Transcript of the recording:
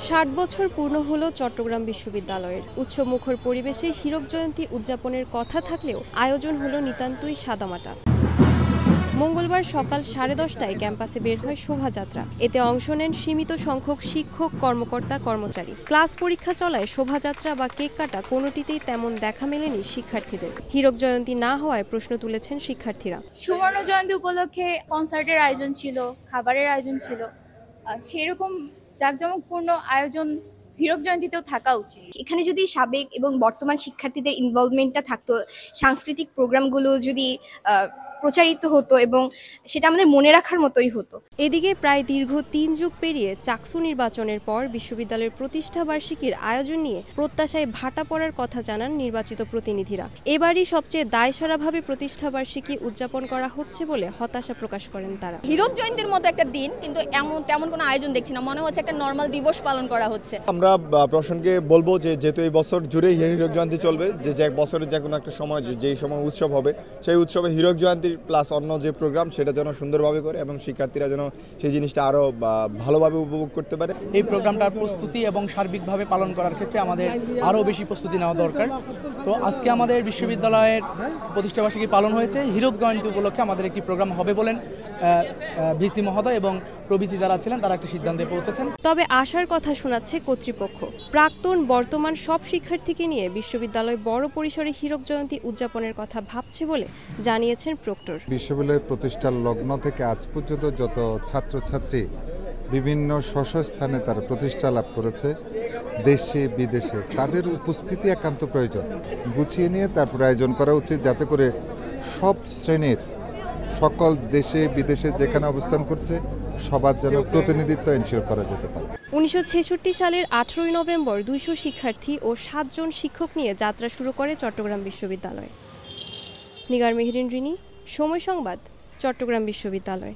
60 বছর পূর্ণ হলো চট্টগ্রাম বিশ্ববিদ্যালয়ের। উৎসবমুখর পরিবেশে হীরক জয়ন্তী উদযাপনের কথা থাকলেও আয়োজন হলো নিতান্তই সাদামাটা। মঙ্গলবার সকাল 10:30টায় ক্যাম্পাসে বের হয় শোভাযাত্রা। এতে অংশ নেন সীমিত সংখ্যক শিক্ষক, কর্মকর্তা, কর্মচারী। ক্লাস পরীক্ষা চলায় শোভাযাত্রা বা কেক কাটা কোনোটিতেই তেমন দেখা মেলেনি শিক্ষার্থীদের। হীরক জয়ন্তী না হওয়ায় প্রশ্ন তুলেছেন শিক্ষার্থীরা। সুবর্ণ জয়ন্তী উপলক্ষে কনসার্টের আয়োজন ছিল, খাবারের আয়োজন ছিল, সেরকম জাঁকজমকপূর্ণ আয়োজন হীরক জয়ন্তীতেও থাকা উচিত। এখানে যদি সাবেক এবং বর্তমান শিক্ষার্থীদের ইনভলভমেন্টটা থাকতো, সাংস্কৃতিক প্রোগ্রামগুলো যদি প্রচারিত হতো এবং সেটা আমাদের মনে রাখার মতোই হতো। এদিকে প্রায় দীর্ঘ 3 যুগ পেরিয়ে চাকসু নির্বাচনের পর বিশ্ববিদ্যালয়ের প্রতিষ্ঠা বার্ষিকীর আয়োজন নিয়ে প্রত্যাশায় ভাটা পড়ার কথা জানান নির্বাচিত প্রতিনিধিরা। এবারই সবচেয়ে দায়সারাভাবে প্রতিষ্ঠা বার্ষিকী উদযাপন করা হচ্ছে বলে হতাশা প্রকাশ করেন তারা। হীরক জয়ন্তীর মতো একটা দিন কিন্তু তেমন কোনো আয়োজন দেখছি না, মনে হচ্ছে একটা নর্মাল দিবস পালন করা হচ্ছে। আমরা প্রশাসনকে বলবো যে যেহেতু এই বছর জুড়েই হীরক জয়ন্তী চলবে, যে বছরের যে কোনো একটা সময় যেই সময় উৎসব হবে সেই উৎসবে হীরক জয়ন্তী প্লাস অন্য যে প্রোগ্রাম সেটা যেন সুন্দরভাবে করে এবং শিক্ষার্থীরা যেন সেই জিনিসটা আরও ভালোভাবে উপভোগ করতে পারে। এই প্রোগ্রামটার প্রস্তুতি এবং সার্বিকভাবে পালন করার ক্ষেত্রে আমাদের আরও বেশি প্রস্তুতি নেওয়া দরকার। তো আজকে আমাদের বিশ্ববিদ্যালয়ের প্রতিষ্ঠাবার্ষিকী পালন হয়েছে। হীরক জয়ন্তী উপলক্ষে আমাদের একটি প্রোগ্রাম হবে বলেন ভিসি মহোদয় এবং প্রভৃতি যারা ছিলেন তারা একটি সিদ্ধান্তে পৌঁছেছেন। তবে আশার কথা শোনাচ্ছে কর্তৃপক্ষ। প্রাক্তন বর্তমান সব শিক্ষার্থীকে নিয়ে বিশ্ববিদ্যালয় বড় পরিসরে হীরক জয়ন্তী উদযাপনের কথা ভাবছে বলে জানিয়েছেন প্রক্টর। বিশ্ববিদ্যালয় প্রতিষ্ঠার লগ্ন থেকে আজ পর্যন্ত যত ছাত্রছাত্রী বিভিন্ন স্থানে তারা প্রতিষ্ঠা লাভ করেছে, দেশে বিদেশে, তাদের উপস্থিতি একান্ত প্রয়োজন। গুছিয়ে নিয়ে তারপর আয়োজন করা উচিত, যাতে করে সব শ্রেণীর সকল দেশে বিদেশে যেখানে অবস্থান করছে সবার যেন প্রতিনিধিত্ব এনশিওর করা যেতে পারে। 1966 সালের 18 নভেম্বর 200 শিক্ষার্থী ও 7 জন শিক্ষক নিয়ে যাত্রা শুরু করে চট্টগ্রাম বিশ্ববিদ্যালয়। নিগার মেহরিন রিনি, সময় সংবাদ, চট্টগ্রাম বিশ্ববিদ্যালয়।